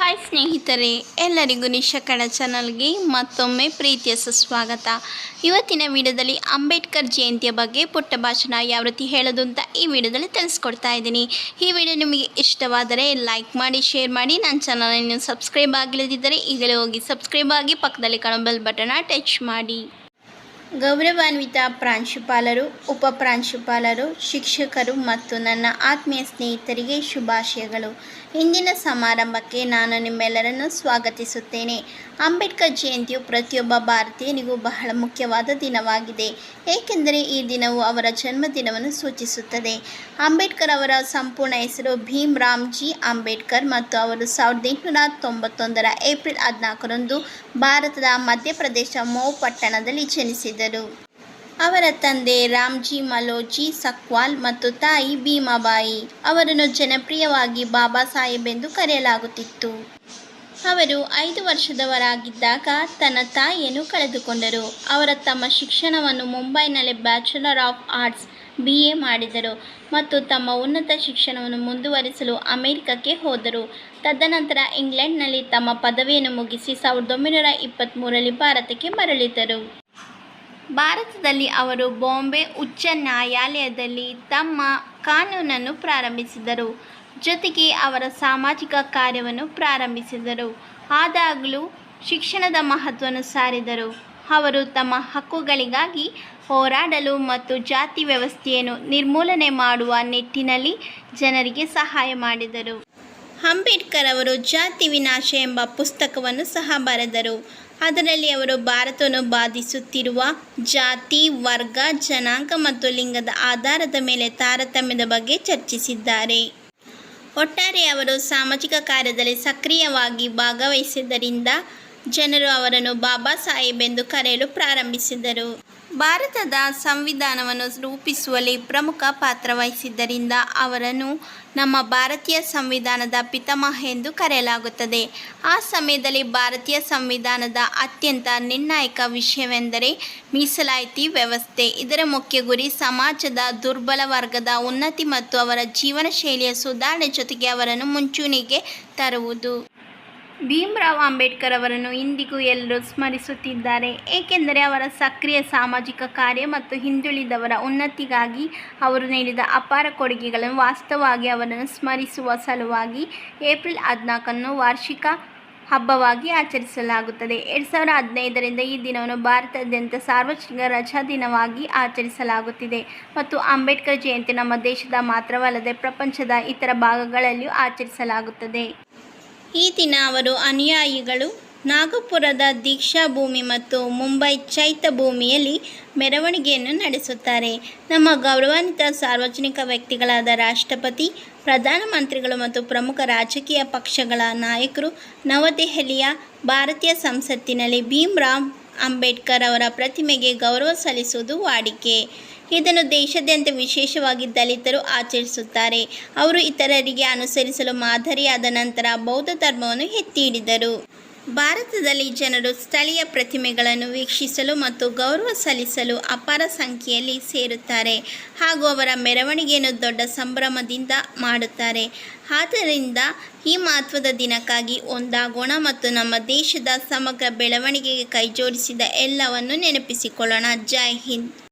Hi ಸ್ನೇಹಿತರೆ, ಎಲ್ಲರಿಗೂ ನಿಶಾ ಚಾನಲ್ಗೆ ಮತ್ತೊಮ್ಮೆ ಪ್ರೀತಿಯ ಸುಸ್ವಾಗತ. ಇವತ್ತಿನ ವಿಡಿಯೋದಲ್ಲಿ ಅಂಬೇಡ್ಕರ್ ಜಯಂತಿಯ ಬಗ್ಗೆ ಪುಟ್ಟ ಭಾಷಣ ಯಾವ ರೀತಿ ಹೇಳೋದು ಅಂತ ಈ ವಿಡಿಯೋದಲ್ಲಿ ತಿಳಿಸ್ಕೊಡ್ತಾ ಇದ್ದೀನಿ. ಈ ವಿಡಿಯೋ ನಿಮಗೆ ಇಷ್ಟವಾದರೆ ಲೈಕ್ ಮಾಡಿ, ಶೇರ್ ಮಾಡಿ. ನನ್ನ ಚಾನಲನ್ನು ಸಬ್ಸ್ಕ್ರೈಬ್ ಆಗಿಲ್ಲದಿದ್ದರೆ ಈಗಲೇ ಹೋಗಿ ಸಬ್ಸ್ಕ್ರೈಬ್ ಆಗಿ, ಪಕ್ಕದಲ್ಲಿ ಕಾಣೋ ಬೆಲ್ ಬಟನ್ನ ಟಚ್ ಮಾಡಿ. ಗೌರವಾನ್ವಿತ ಪ್ರಾಂಶುಪಾಲರು, ಉಪಪ್ರಾಂಶುಪಾಲರು, ಶಿಕ್ಷಕರು ಮತ್ತು ನನ್ನ ಆತ್ಮೀಯ ಸ್ನೇಹಿತರಿಗೆ ಶುಭಾಶಯಗಳು. ಇಂದಿನ ಸಮಾರಂಭಕ್ಕೆ ನಾನು ನಿಮ್ಮೆಲ್ಲರನ್ನು ಸ್ವಾಗತಿಸುತ್ತೇನೆ. ಅಂಬೇಡ್ಕರ್ ಜಯಂತಿಯು ಪ್ರತಿಯೊಬ್ಬ ಭಾರತೀಯನಿಗೂ ಬಹಳ ಮುಖ್ಯವಾದ ದಿನವಾಗಿದೆ, ಏಕೆಂದರೆ ಈ ದಿನವು ಅವರ ಜನ್ಮದಿನವನ್ನು ಸೂಚಿಸುತ್ತದೆ. ಅಂಬೇಡ್ಕರ್ ಅವರ ಸಂಪೂರ್ಣ ಹೆಸರು ಭೀಮ್ ರಾಮ್ಜಿ ಅಂಬೇಡ್ಕರ್ ಮತ್ತು ಅವರು 1891 ಏಪ್ರಿಲ್ 14ರಂದು ಭಾರತದ ಮಧ್ಯಪ್ರದೇಶ ಮೌ ಪಟ್ಟಣದಲ್ಲಿ ಜನಿಸಿದರು. ಅವರ ತಂದೆ ರಾಮ್ಜಿ ಮಲೋಜಿ ಸಕ್ವಾಲ್ ಮತ್ತು ತಾಯಿ ಭೀಮಾಬಾಯಿ. ಅವರನ್ನು ಜನಪ್ರಿಯವಾಗಿ ಬಾಬಾ ಸಾಹೇಬ್ ಎಂದು ಕರೆಯಲಾಗುತ್ತಿತ್ತು. ಅವರು 5 ವರ್ಷದವರಾಗಿದ್ದಾಗ ತನ್ನ ತಾಯಿಯನ್ನು ಕಳೆದುಕೊಂಡರು. ಅವರು ತಮ್ಮ ಶಿಕ್ಷಣವನ್ನು ಮುಂಬೈನಲ್ಲಿ ಬ್ಯಾಚುಲರ್ ಆಫ್ ಆರ್ಟ್ಸ್ BA ಮಾಡಿದರು ಮತ್ತು ತಮ್ಮ ಉನ್ನತ ಶಿಕ್ಷಣವನ್ನು ಮುಂದುವರಿಸಲು ಅಮೆರಿಕಕ್ಕೆ ಹೋದರು. ತದನಂತರ ಇಂಗ್ಲೆಂಡ್ನಲ್ಲಿ ತಮ್ಮ ಪದವಿಯನ್ನು ಮುಗಿಸಿ 1923ರಲ್ಲಿ ಭಾರತಕ್ಕೆ ಮರಳಿದರು. ಭಾರತದಲ್ಲಿ ಅವರು ಬಾಂಬೆ ಉಚ್ಚ ನ್ಯಾಯಾಲಯದಲ್ಲಿ ತಮ್ಮ ಕಾನೂನನ್ನು ಪ್ರಾರಂಭಿಸಿದರು, ಜೊತೆಗೆ ಅವರ ಸಾಮಾಜಿಕ ಕಾರ್ಯವನ್ನು ಪ್ರಾರಂಭಿಸಿದರು. ಆದಾಗ್ಯೂ ಶಿಕ್ಷಣದ ಮಹತ್ವವನ್ನು ಸಾರಿದರು. ಅವರು ತಮ್ಮ ಹಕ್ಕುಗಳಿಗಾಗಿ ಹೋರಾಡಲು ಮತ್ತು ಜಾತಿ ವ್ಯವಸ್ಥೆಯನ್ನು ನಿರ್ಮೂಲನೆ ಮಾಡುವ ನಿಟ್ಟಿನಲ್ಲಿ ಜನರಿಗೆ ಸಹಾಯ ಮಾಡಿದರು. ಅಂಬೇಡ್ಕರ್ ಅವರು ಜಾತಿ ವಿನಾಶ ಎಂಬ ಪುಸ್ತಕವನ್ನು ಸಹ ಬರೆದರು. ಅದರಲ್ಲಿ ಅವರು ಭಾರತವನ್ನು ಬಾಧಿಸುತ್ತಿರುವ ಜಾತಿ, ವರ್ಗ, ಜನಾಂಗ ಮತ್ತು ಲಿಂಗದ ಆಧಾರದ ಮೇಲೆ ತಾರತಮ್ಯದ ಬಗ್ಗೆ ಚರ್ಚಿಸಿದ್ದಾರೆ. ಒಟ್ಟಾರೆ ಅವರು ಸಾಮಾಜಿಕ ಕಾರ್ಯದಲ್ಲಿ ಸಕ್ರಿಯವಾಗಿ ಭಾಗವಹಿಸಿದ್ದರಿಂದ ಜನರು ಅವರನ್ನು ಬಾಬಾ ಸಾಹೇಬ್ ಎಂದು ಕರೆಯಲು ಪ್ರಾರಂಭಿಸಿದರು. ಭಾರತದ ಸಂವಿಧಾನವನ್ನು ರೂಪಿಸುವಲ್ಲಿ ಪ್ರಮುಖ ಪಾತ್ರ ವಹಿಸಿದ್ದರಿಂದ ಅವರನ್ನು ನಮ್ಮ ಭಾರತೀಯ ಸಂವಿಧಾನದ ಪಿತಾಮಹ ಎಂದು ಕರೆಯಲಾಗುತ್ತದೆ. ಆ ಸಮಯದಲ್ಲಿ ಭಾರತೀಯ ಸಂವಿಧಾನದ ಅತ್ಯಂತ ನಿರ್ಣಾಯಕ ವಿಷಯವೆಂದರೆ ಮೀಸಲಾತಿ ವ್ಯವಸ್ಥೆ. ಇದರ ಮುಖ್ಯ ಗುರಿ ಸಮಾಜದ ದುರ್ಬಲ ವರ್ಗದ ಉನ್ನತಿ ಮತ್ತು ಅವರ ಜೀವನ ಶೈಲಿಯ ಸುಧಾರಣೆ, ಜೊತೆಗೆ ಅವರನ್ನು ಮುಂಚೂಣಿಗೆ ತರುವುದು. ಭೀಮ್ರಾವ್ ಅಂಬೇಡ್ಕರ್ ಅವರನ್ನು ಇಂದಿಗೂ ಎಲ್ಲರೂ ಸ್ಮರಿಸುತ್ತಿದ್ದಾರೆ, ಏಕೆಂದರೆ ಅವರ ಸಕ್ರಿಯ ಸಾಮಾಜಿಕ ಕಾರ್ಯ ಮತ್ತು ಹಿಂದುಳಿದವರ ಉನ್ನತಿಗಾಗಿ ಅವರು ನೀಡಿದ ಅಪಾರ ಕೊಡುಗೆಗಳನ್ನು. ವಾಸ್ತವವಾಗಿ ಅವರನ್ನು ಸ್ಮರಿಸುವ ಸಲುವಾಗಿ ಏಪ್ರಿಲ್ 14ನ್ನು ವಾರ್ಷಿಕ ಹಬ್ಬವಾಗಿ ಆಚರಿಸಲಾಗುತ್ತದೆ. 2015ರಿಂದ ಈ ದಿನವನ್ನು ಭಾರತಾದ್ಯಂತ ಸಾರ್ವಜನಿಕ ರಜಾ ದಿನವಾಗಿ ಆಚರಿಸಲಾಗುತ್ತಿದೆ ಮತ್ತು ಅಂಬೇಡ್ಕರ್ ಜಯಂತಿ ನಮ್ಮ ದೇಶದ ಮಾತ್ರವಲ್ಲದೆ ಪ್ರಪಂಚದ ಇತರ ಭಾಗಗಳಲ್ಲಿಯೂ ಆಚರಿಸಲಾಗುತ್ತದೆ. ಈ ದಿನ ಅವರ ಅನುಯಾಯಿಗಳು ನಾಗಪುರದ ದೀಕ್ಷಾಭೂಮಿ ಮತ್ತು ಮುಂಬೈ ಚೈತ್ಯಭೂಮಿಯಲ್ಲಿ ಮೆರವಣಿಗೆಯನ್ನು ನಡೆಸುತ್ತಾರೆ. ನಮ್ಮ ಗೌರವಾನ್ವಿತ ಸಾರ್ವಜನಿಕ ವ್ಯಕ್ತಿಗಳಾದ ರಾಷ್ಟ್ರಪತಿ, ಪ್ರಧಾನಮಂತ್ರಿಗಳು ಮತ್ತು ಪ್ರಮುಖ ರಾಜಕೀಯ ಪಕ್ಷಗಳ ನಾಯಕರು ನವದೆಹಲಿಯ ಭಾರತೀಯ ಸಂಸತ್ತಿನಲ್ಲಿ ಭೀಮ್ರಾವ್ ಅಂಬೇಡ್ಕರ್ ಅವರ ಪ್ರತಿಮೆಗೆ ಗೌರವ ಸಲ್ಲಿಸುವುದು ವಾಡಿಕೆ. ಇದನ್ನು ದೇಶಾದ್ಯಂತ ವಿಶೇಷವಾಗಿ ದಲಿತರು ಆಚರಿಸುತ್ತಾರೆ. ಅವರು ಇತರರಿಗೆ ಅನುಸರಿಸಲು ಮಾದರಿಯಾದ ನಂತರ ಬೌದ್ಧ ಧರ್ಮವನ್ನು ಎತ್ತಿ ಹಿಡಿದರು. ಭಾರತದಲ್ಲಿ ಜನರು ಸ್ಥಳೀಯ ಪ್ರತಿಮೆಗಳನ್ನು ವೀಕ್ಷಿಸಲು ಮತ್ತು ಗೌರವ ಸಲ್ಲಿಸಲು ಅಪಾರ ಸಂಖ್ಯೆಯಲ್ಲಿ ಸೇರುತ್ತಾರೆ ಹಾಗೂ ಅವರ ಮೆರವಣಿಗೆಯನ್ನು ದೊಡ್ಡ ಸಂಭ್ರಮದಿಂದ ಮಾಡುತ್ತಾರೆ. ಆದ್ದರಿಂದ ಈ ಮಹತ್ವದ ದಿನಕ್ಕಾಗಿ ಒಂದಾಗೋಣ ಮತ್ತು ನಮ್ಮ ದೇಶದ ಸಮಗ್ರ ಬೆಳವಣಿಗೆಗೆ ಕೈಜೋಡಿಸಿದ ಎಲ್ಲವನ್ನು ನೆನಪಿಸಿಕೊಳ್ಳೋಣ. ಜೈ ಹಿಂದ್.